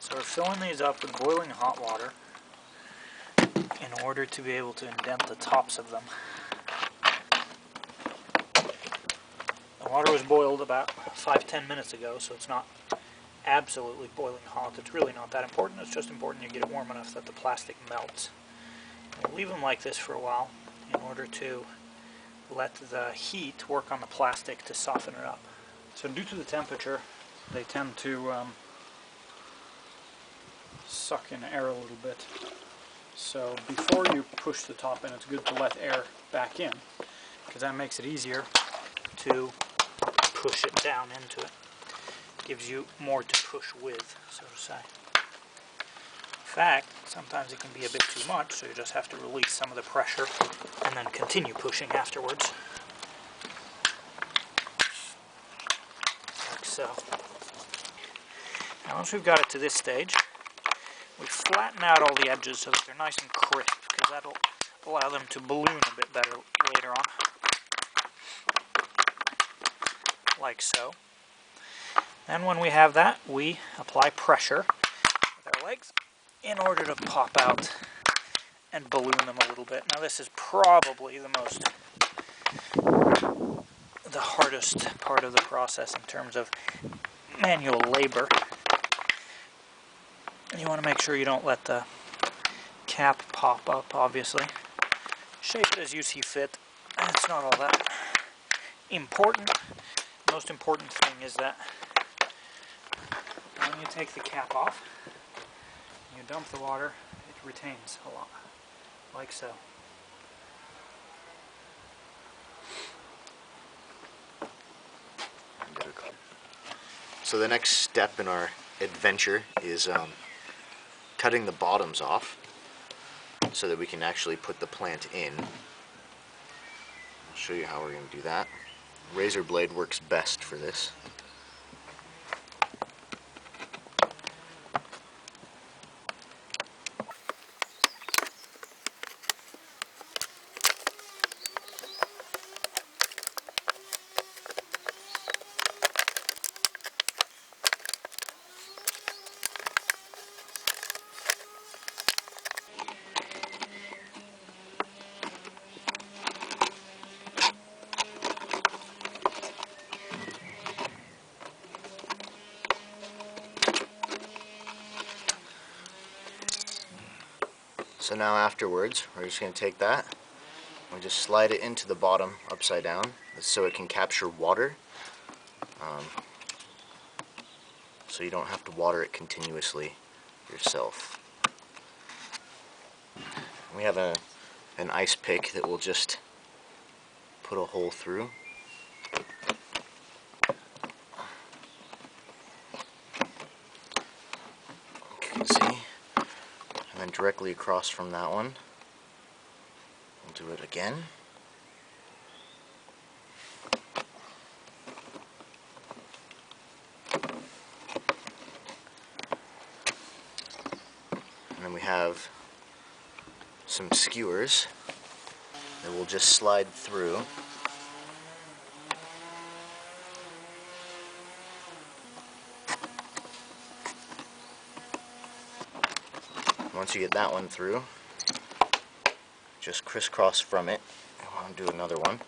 So we're filling these up with boiling hot water in order to be able to indent the tops of them. The water was boiled about 5-10 minutes ago, so it's not absolutely boiling hot. It's really not that important. It's just important you get it warm enough that the plastic melts. And we'll leave them like this for a while in order to let the heat work on the plastic to soften it up. So due to the temperature, they tend to suck in air a little bit. So before you push the top in, it's good to let air back in, because that makes it easier to push it down into it. Gives you more to push with, so to say. In fact, sometimes it can be a bit too much, so you just have to release some of the pressure and then continue pushing afterwards. Like so. Now once we've got it to this stage, we flatten out all the edges so that they're nice and crisp, because that'll allow them to balloon a bit better later on. Like so. Then when we have that, we apply pressure with our legs in order to pop out and balloon them a little bit. Now this is probably the hardest part of the process in terms of manual labor. You want to make sure you don't let the cap pop up, obviously. Shape it as you see fit. It's not all that important. The most important thing is that when you take the cap off, you dump the water, it retains a lot, like so. So the next step in our adventure is cutting the bottoms off so that we can actually put the plant in. I'll show you how we're going to do that. Razor blade works best for this. So now afterwards, we're just going to take that and just slide it into the bottom upside down so it can capture water. So you don't have to water it continuously yourself. We have an ice pick that will just put a hole through. You can see. And then directly across from that one, we'll do it again. And then we have some skewers that will just slide through. Once you get that one through, just crisscross from it. I want to do another one.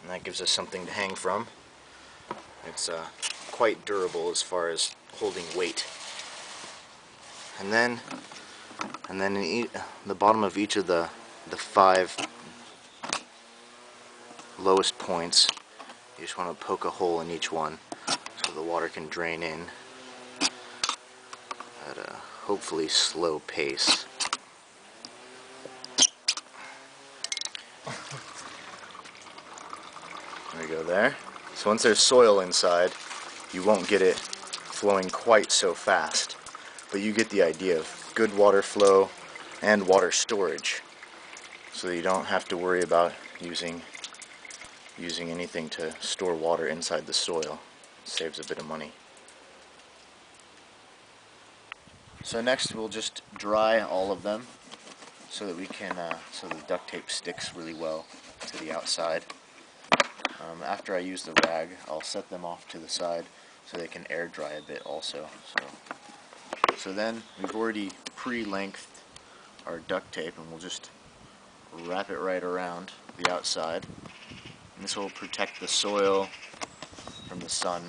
That gives us something to hang from. It's quite durable as far as holding weight. And then in the bottom of each of the 5 lowest points, you just want to poke a hole in each one so the water can drain in at a hopefully slow pace. There we go there. So once there's soil inside, you won't get it flowing quite so fast. But you get the idea of good water flow and water storage. So that you don't have to worry about using anything to store water inside the soil. Saves a bit of money. So next we'll just dry all of them so that we can so the duct tape sticks really well to the outside. After I use the rag, I'll set them off to the side so they can air dry a bit also. So then we've already pre-lengthed our duct tape, and we'll just wrap it right around the outside. And this will protect the soil from the sun,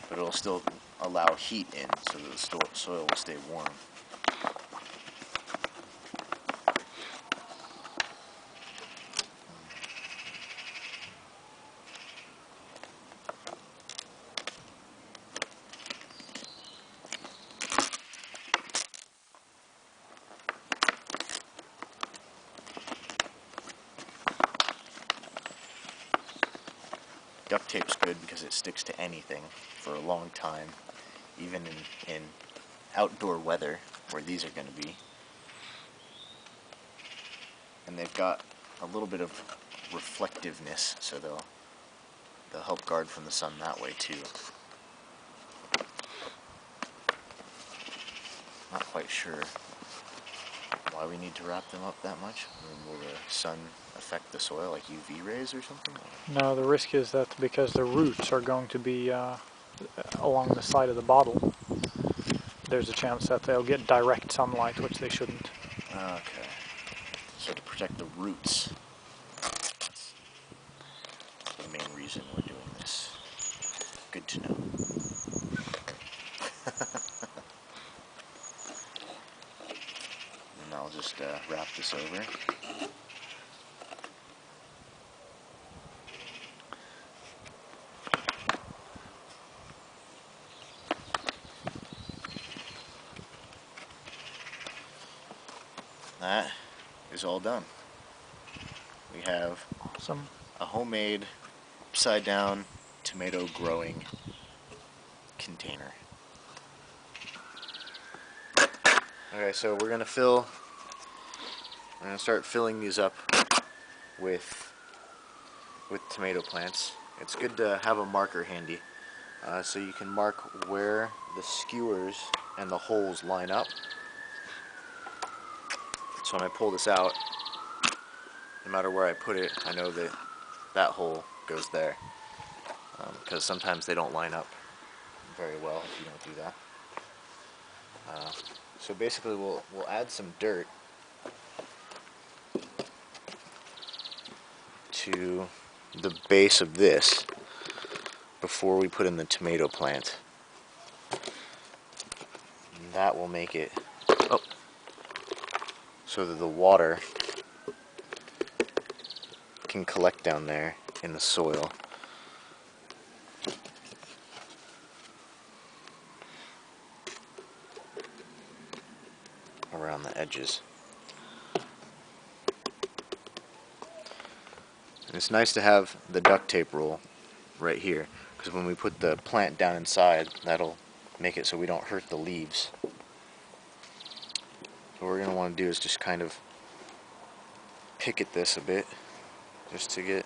but it'll still allow heat in so that the soil will stay warm. Duct tape's good because it sticks to anything for a long time, even in outdoor weather where these are going to be. And they've got a little bit of reflectiveness, so they'll help guard from the sun that way too. Not quite sure why we need to wrap them up that much. I mean, will the sun affect the soil, like UV rays or something? No, the risk is that because the roots are going to be along the side of the bottle, there's a chance that they'll get direct sunlight, which they shouldn't. Okay. So to protect the roots. That's the main reason we're doing this. Good to know. And I'll just wrap this over. That is all done. We have Awesome. a homemade upside down tomato growing container. Okay, so we're gonna start filling these up with tomato plants. It's good to have a marker handy, so you can mark where the skewers and the holes line up. So when I pull this out, no matter where I put it, I know that that hole goes there, because sometimes they don't line up very well if you don't do that. So basically we'll add some dirt to the base of this before we put in the tomato plant. And that will make it so that the water can collect down there in the soil. Around the edges. And it's nice to have the duct tape roll right here, because when we put the plant down inside, that'll make it so we don't hurt the leaves. So what we're going to want to do is just kind of pick at this a bit, just to get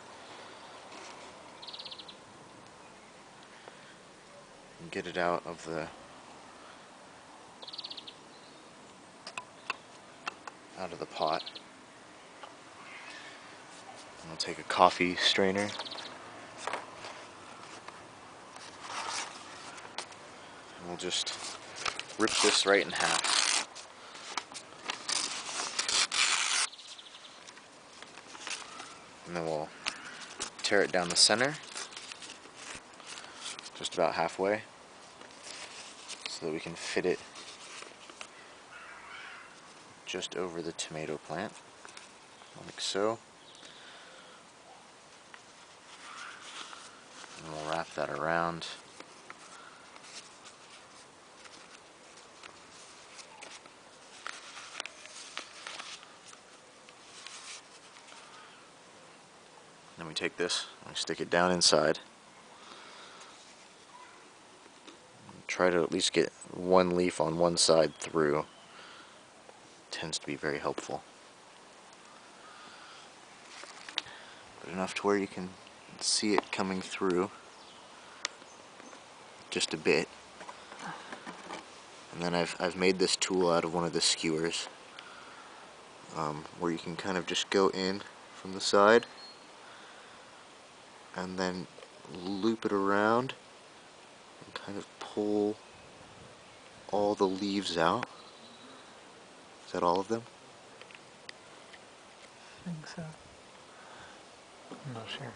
it out of the pot. And I'll take a coffee strainer. And we'll just rip this right in half. And then we'll tear it down the center, just about halfway, so that we can fit it just over the tomato plant, like so. And we'll wrap that around. Then we take this and stick it down inside. Try to at least get one leaf on one side through. Tends to be very helpful. but enough to where you can see it coming through just a bit. And then I've made this tool out of one of the skewers, where you can kind of just go in from the side and then loop it around and kind of pull all the leaves out. Is that all of them? I think so. I'm not sure.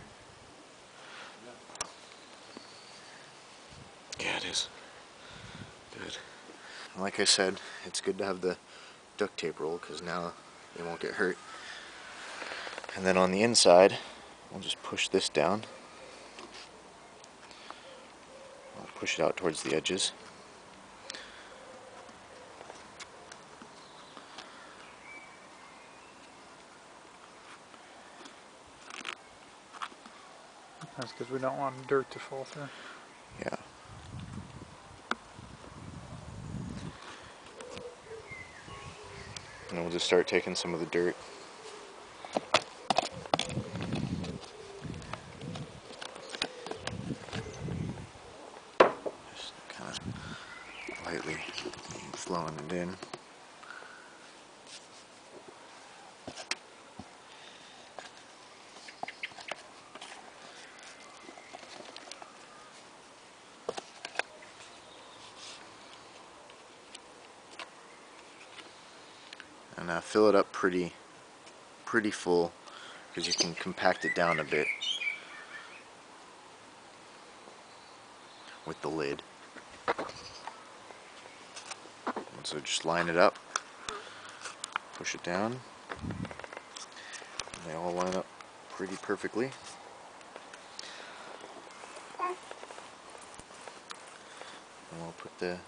Yeah, it is. Good. Like I said, it's good to have the duct tape roll because now they won't get hurt. And then on the inside, we'll just push this down. I'll push it out towards the edges. That's because we don't want dirt to fall through. Yeah. And we'll just start taking some of the dirt. Just kind of lightly flowing it in. And fill it up pretty full, because you can compact it down a bit with the lid. And so just line it up, push it down, and they all line up pretty perfectly. And we'll put the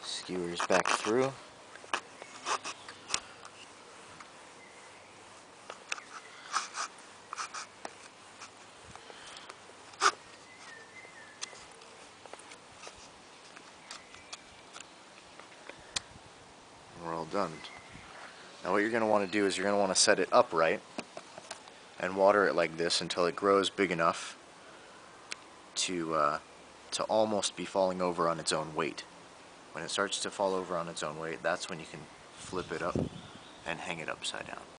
skewers back through. We're all done. Now what you're going to want to do is you're going to want to set it upright and water it like this until it grows big enough to almost be falling over on its own weight. When it starts to fall over on its own weight, that's when you can flip it up and hang it upside down.